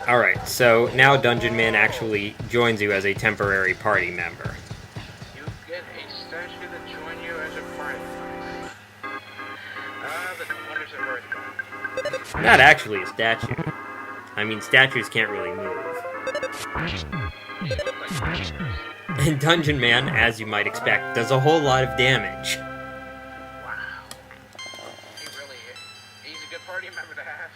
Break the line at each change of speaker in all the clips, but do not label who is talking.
Alright, so now Dungeon Man actually joins you as a temporary party member.
You get a statue to join you as a party. The wonders of EarthBound.
Not actually a statue. I mean, statues can't really move.
You look like monsters.
And Dungeon Man, as you might expect, does a whole lot of damage.
Wow. He's a good party member to have.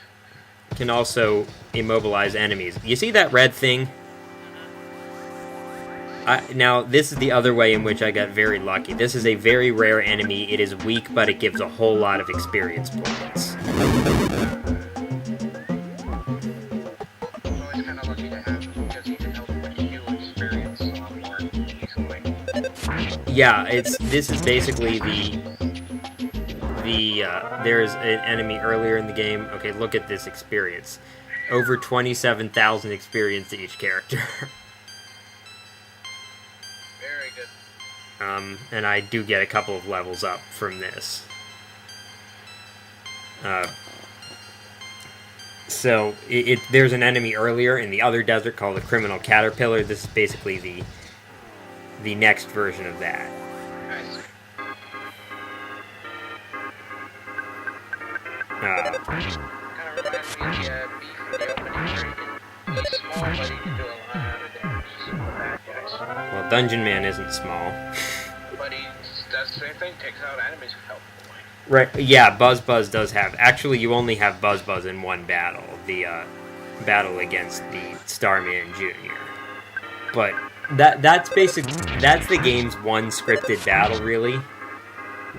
Can also immobilize enemies. You see that red thing? Now, this is the other way in which I got very lucky. This is a very rare enemy. It is weak, but it gives a whole lot of experience points. Yeah, this is basically there's an enemy earlier in the game. Okay, look at this experience. Over 27,000 experience to each character.
Very good.
And I do get a couple of levels up from this. So, there's an enemy earlier in the other desert called the Criminal Caterpillar. This is basically the next version of that.
Nice. Kind of reminds me of the beef from the opening trade. He's small, but he can do a lot of damage to some of the bad guys.
Well, Dungeon Man isn't small.
But he does the same thing, takes out enemies helpfully.
Right, yeah, Buzz does have... Actually, you only have Buzz in one battle. The battle against the Starman Jr. But that's the game's one scripted battle, really.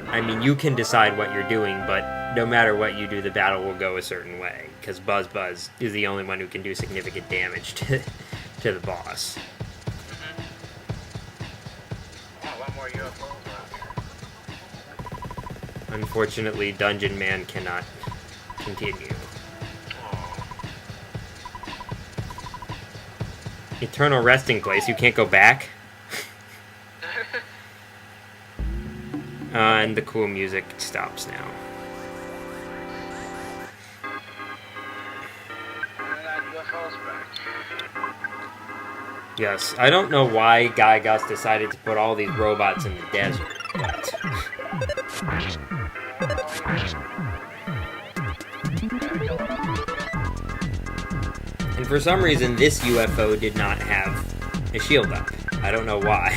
I mean, you can decide what you're doing, but no matter what you do, the battle will go a certain way. Because Buzz is the only one who can do significant damage to the boss.
A lot more UFOs around here.
Unfortunately, Dungeon Man cannot continue. Eternal resting place, you can't go back? And the cool music stops now. Yes, I don't know why Guy Gus decided to put all these robots in the desert, but... And for some reason, this UFO did not have a shield up. I don't know why.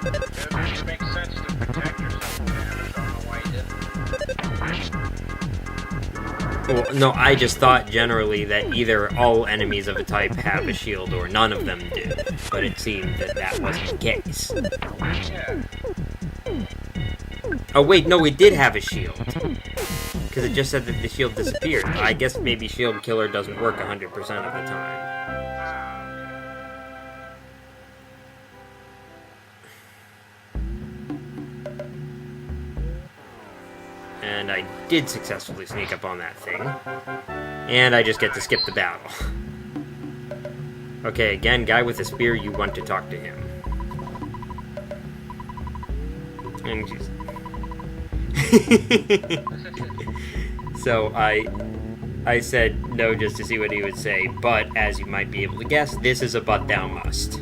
It makes sense to protect yourself from damage. I don't know why you didn't.
Well, no, I just thought generally that either all enemies of a type have a shield or none of them do. But it seemed that wasn't the case.
Yeah.
Oh wait, no, it did have a shield. Because it just said that the shield disappeared. I guess maybe Shield Killer doesn't work 100% of the time. And I did successfully sneak up on that thing. And I just get to skip the battle. Okay, again, guy with a spear, you want to talk to him. And just... So I said no just to see what he would say, but as you might be able to guess, this is a but thou must.
So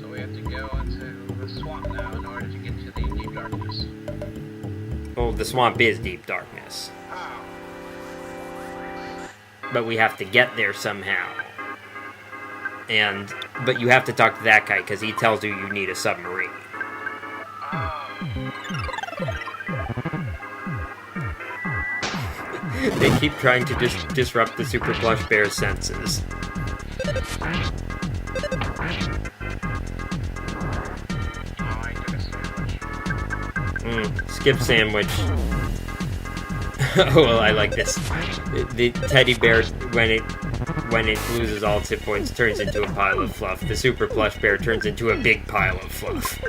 we have to go into the swamp now in order to get to the deep darkness.
Well, the swamp is deep darkness.
Oh.
But we have to get there somehow. But you have to talk to that guy, because he tells you you need a submarine.
Oh.
They keep trying to disrupt the Super Plush Bear's senses. Skip sandwich. Oh, well, I like this. The teddy bear, when it loses all its hit points, turns into a pile of fluff. The Super Plush Bear turns into a big pile of fluff.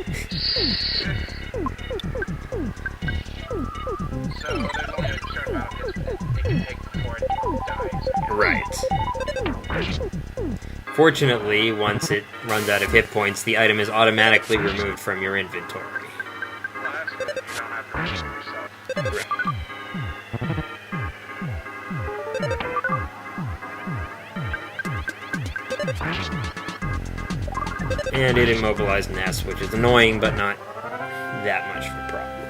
So there's only a certain amount of hits it can take before it dies.
Right. Fortunately, once it runs out of hit points, the item is automatically removed from your inventory.
Well, that's good. You don't have to remove yourself.
Right. And it immobilized Ness, which is annoying, but not that much of a problem.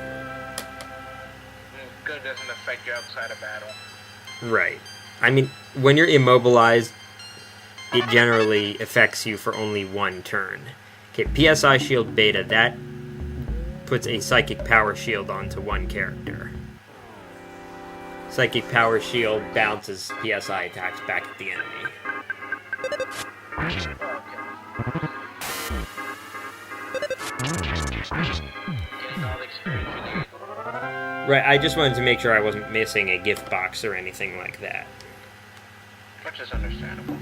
Good doesn't affect you outside of battle.
Right. I mean, when you're immobilized, it generally affects you for only one turn. Okay, PSI Shield Beta, that puts a Psychic Power Shield onto one character. Psychic Power Shield bounces PSI attacks back at the enemy.
Getting all the experience you need.
Right, I just wanted to make sure I wasn't missing a gift box or anything like that.
Which is understandable.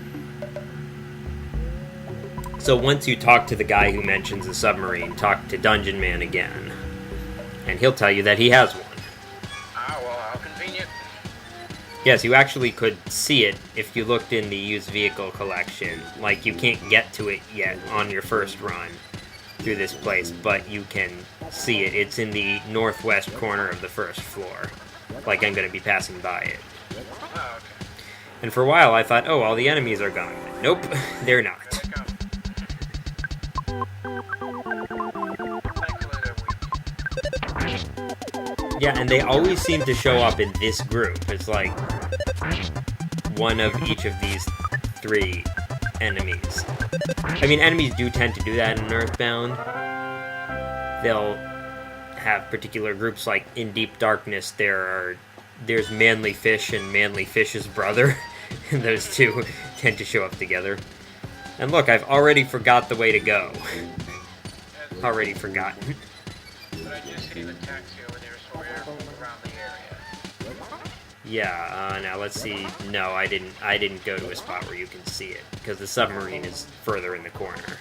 So once you talk to the guy who mentions the submarine, talk to Dungeon Man again, and he'll tell you that he has one.
Ah, well, how convenient.
Yes, you actually could see it if you looked in the used vehicle collection. Like, you can't get to it yet on your first run through this place, but you can see it. It's in the northwest corner of the first floor. Like, I'm going to be passing by it.
Oh, okay.
And for a while I thought, oh, all the enemies are gone. Nope, they're not.
Here they come. Thankfully, they're weak.
Yeah, and they always seem to show up in this group. It's like one of each of these three enemies. I mean, enemies do tend to do that in EarthBound. They'll have particular groups, like in Deep Darkness, there's Manly Fish and Manly Fish's brother. And those two tend to show up together. And look, I've already forgot the way to go. Already forgotten.
But I do see the taxi over there, so we're around the area.
Yeah, now let's see. No, I didn't go to a spot where you can see it, because the submarine is further in the corner.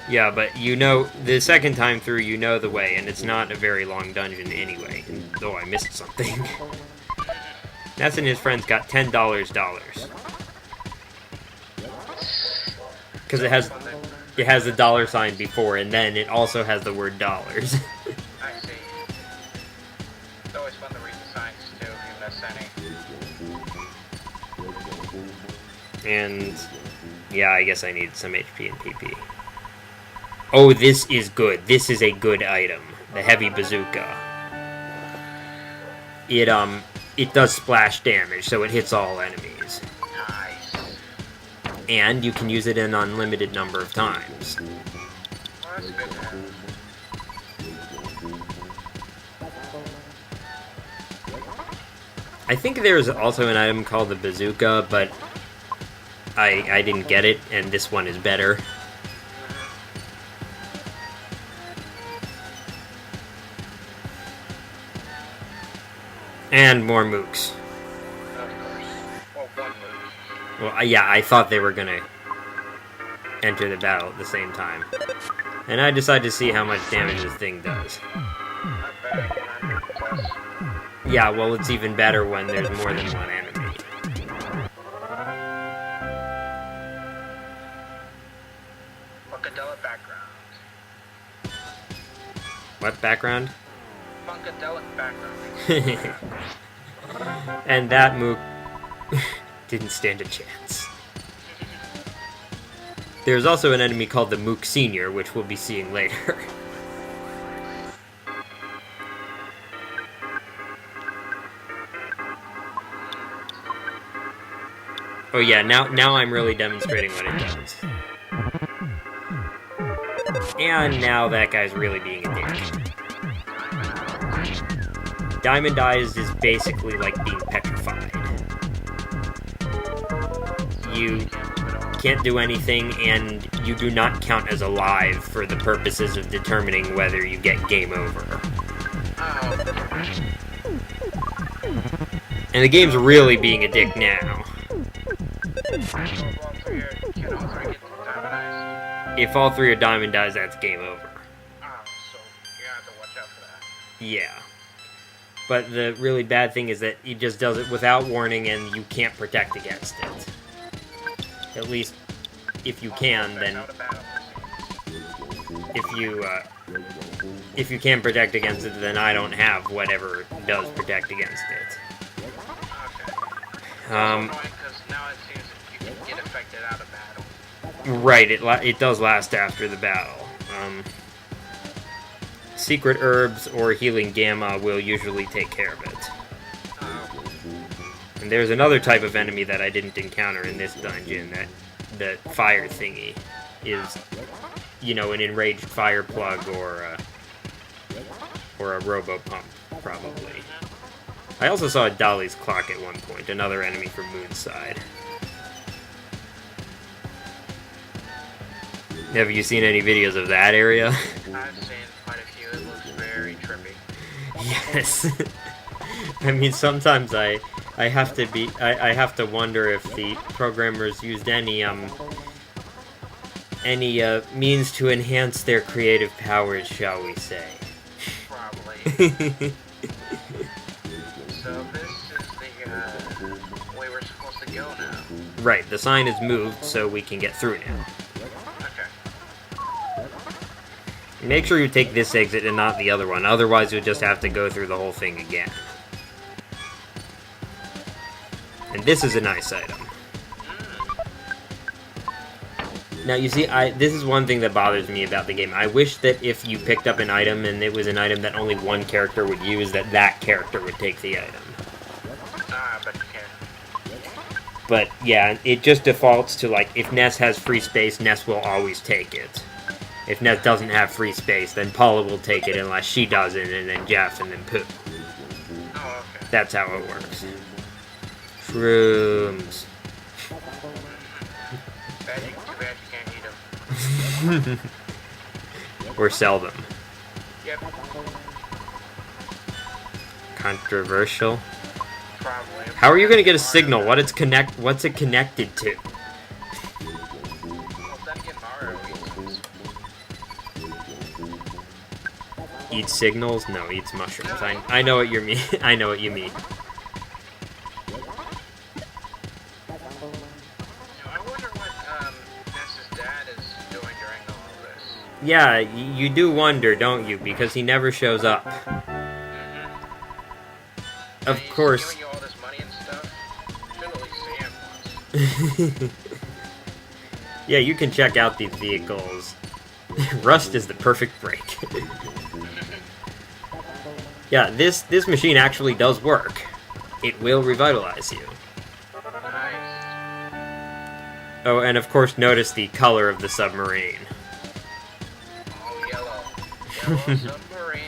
Yeah, but you know, the second time through, you know the way, and it's not a very long dungeon anyway, though I missed something. Ness and his friends got $10 dollars. Because it has the dollar sign before, and then it also has the word dollars.
I see. It's always fun to read the signs, too, if you miss any.
And, yeah, I guess I need some HP and PP. Oh, this is good. This is a good item. The heavy bazooka. It does splash damage, so it hits all enemies.
Nice.
And you can use it an unlimited number of times.
Well, that's good to have.
I think there's also an item called the bazooka, but I didn't get it, and this one is better. And more mooks.
Of course. Well, one move.
Well, yeah, I thought they were gonna enter the battle at the same time. And I decided to see how much damage this thing does.
Not bad. 100 plus.
Yeah, well, it's even better when there's more than one enemy.
Funkadelic background.
What background?
Funkadelic background.
And that mook didn't stand a chance. There's also an enemy called the Mook Senior, which we'll be seeing later. Oh yeah, now I'm really demonstrating what it does. And now that guy's really being a dick. Diamondized is basically like being petrified. You can't do anything, and you do not count as alive for the purposes of determining whether you get game over. And the game's really being a dick now. If all three are diamondized, that's game over.
So you have to watch out for that.
Yeah. But the really bad thing is that he just does it without warning, and you can't protect against it. At least, if you can, then... If you if you can't protect against it, then I don't have whatever does protect against it.
Okay. Because now it seems that you can get affected out of battle.
Right, it does last after the battle. Secret herbs or healing gamma will usually take care of it. And there's another type of enemy that I didn't encounter in this dungeon, that fire thingy is, you know, an enraged fire plug or a robo pump, probably. I also saw a Dolly's clock at one point, another enemy from Moonside. Have you seen any videos of that area?
I've seen quite a few. It looks very trippy.
Yes. I mean, sometimes I have to wonder if the programmers used any means to enhance their creative powers, shall we say.
Probably. So this is the way we're supposed to go now.
Right, the sign is moved so we can get through now.
Okay.
Make sure you take this exit and not the other one, otherwise you'll just have to go through the whole thing again. And this is a nice item. Now, you see, this is one thing that bothers me about the game. I wish that if you picked up an item and it was an item that only one character would use, that character would take the item.
But you can.
But, yeah, it just defaults to, like, if Ness has free space, Ness will always take it. If Ness doesn't have free space, then Paula will take it unless she doesn't, and then Jeff, and then Pooh.
Oh, okay.
That's how it works. Shrooms.
Too bad you can't eat them.
Or sell them.
Yep.
Controversial.
Probably.
How are you going to get a signal? What's it connected to?
Well, then again, Mario
Eats signals? No, eats mushrooms. I know what you mean. I know what you mean.
I wonder what Ness's dad is doing during all this.
Yeah, you do wonder, don't you? Because he never shows up. Of
He's
course.
giving you all this money and stuff. Should at least see him once.
Yeah, you can check out these vehicles. Rust is the perfect break. Yeah, this machine actually does work. It will revitalize you.
Nice.
Oh, and of course, notice the color of the submarine.
Oh, yellow. Yellow submarine.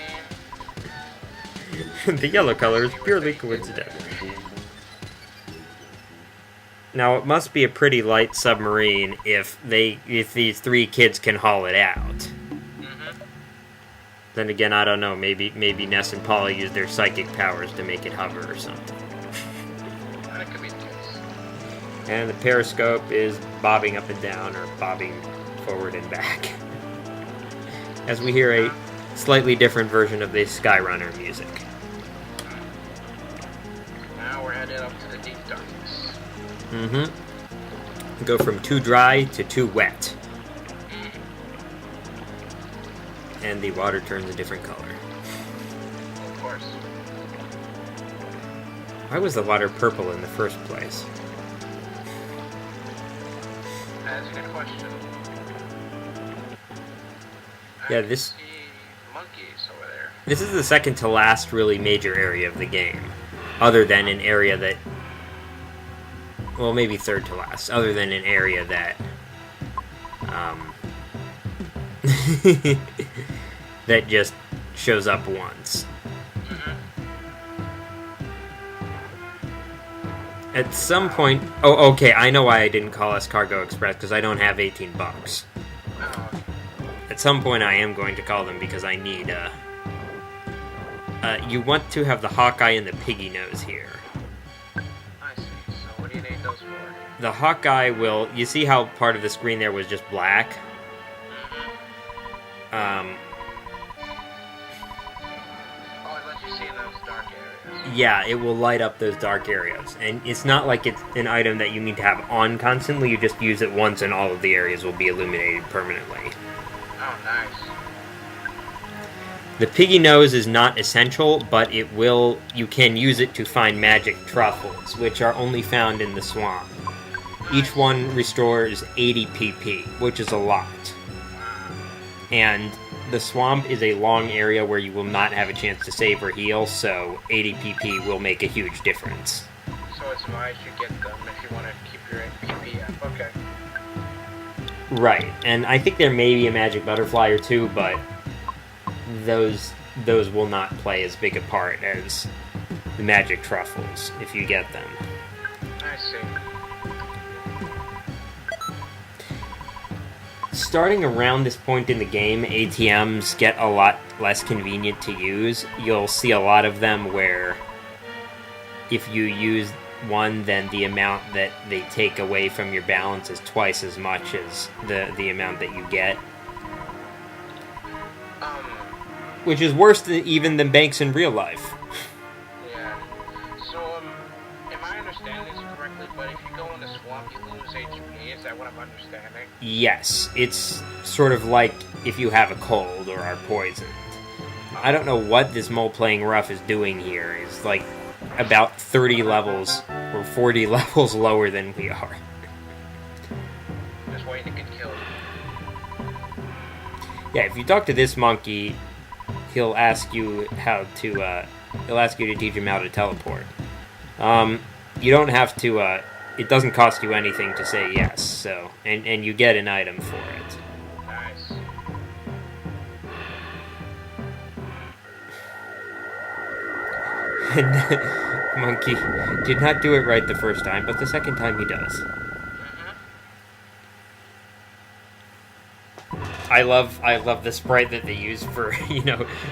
The yellow color is purely coincidental. Now, it must be a pretty light submarine if these three kids can haul it out. Then again, I don't know. Maybe Ness and Paula use their psychic powers to make it hover or something.
That could be the case.
And the periscope is bobbing up and down, or bobbing forward and back. As we hear a slightly different version of the Skyrunner music.
Now we're headed up to the deep darkness.
Mm-hmm. Go from too dry to too wet. And the water turns a different color.
Of course.
Why was the water purple in the first place?
That's a good question.
Yeah,
I
this
see monkeys over there.
this is the second to last really major area of the game, other than an area that, well, maybe third to last, other than an area that that just shows up once. At some point... Oh, okay, I know why I didn't call us Cargo Express, because I don't have 18 bucks.
Oh,
At some point I am going to call them, because I need, you want to have the Hawkeye and the Piggy Nose here.
I see. So what do you need those for?
The Hawkeye will... You see how part of the screen there was just black?
Oh, it lets you see in those dark areas.
Yeah, it will light up those dark areas. And it's not like it's an item that you need to have on constantly, you just use it once and all of the areas will be illuminated permanently.
Oh, nice.
The piggy nose is not essential, but you can use it to find magic truffles, which are only found in the swamp. Each one restores 80 PP, which is a lot. And the swamp is a long area where you will not have a chance to save or heal, so 80 PP will make a huge difference.
So it's wise you get them if you want to keep your PP up. Okay.
Right, and I think there may be a magic butterfly or two, but those will not play as big a part as the magic truffles if you get them.
I see.
Starting around this point in the game, ATMs get a lot less convenient to use. You'll see a lot of them where if you use one, then the amount that they take away from your balance is twice as much as the amount that you get. Which is worse even than banks in real life.
Yeah. So, am I understanding this correctly? But if you go in the swamp, you lose HP. Is that what I'm understanding?
Yes. It's sort of like if you have a cold or are poisoned. I don't know what this mole playing rough is doing here. It's like about 30 levels or 40 levels lower than we are.
Just waiting to get killed.
Yeah, if you talk to this monkey, he'll ask you to teach him how to teleport. You don't have to, it doesn't cost you anything to say yes, so, and you get an item for it.
Nice.
And Monkey did not do it right the first time, but the second time he does. I love the sprite that they use for,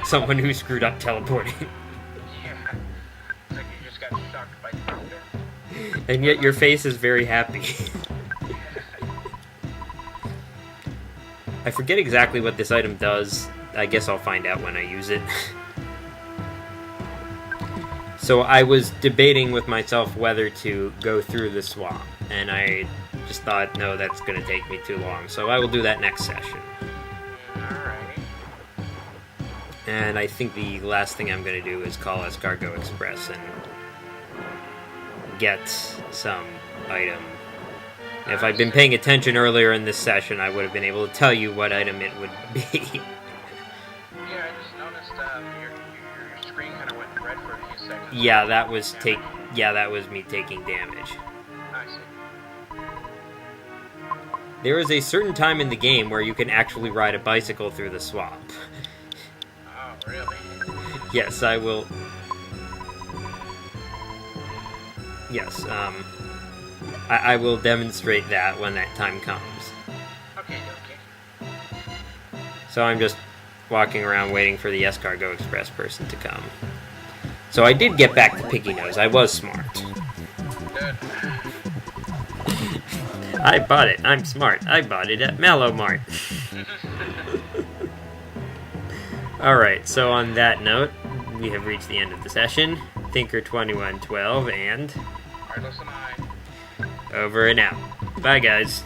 someone who screwed up teleporting.
Yeah. It's like you just got shocked by thunder.
And yet your face is very happy. I forget exactly what this item does. I guess I'll find out when I use it. So I was debating with myself whether to go through the swamp, and I just thought, no, that's going to take me too long, so I will do that next session.
Alright.
And I think the last thing I'm going to do is call Escargot Express and get some item. If I'd been paying attention earlier in this session, I would have been able to tell you what item it would be.
Yeah, I just noticed your screen kind of went red for a few seconds.
Yeah, that was me taking damage.
I see.
There is a certain time in the game where you can actually ride a bicycle through the swamp.
Oh, really?
Yes, I will. Yes, I will demonstrate that when that time comes.
Okay.
So I'm just walking around waiting for the Escargot Express person to come. So I did get back to Piggy Nose. I was smart.
Good.
I bought it. I'm smart. I bought it at Mallow Mart. Alright, so on that note, we have reached the end of the session. Thinker2112 and...
Ardos and I.
Over and out. Bye, guys.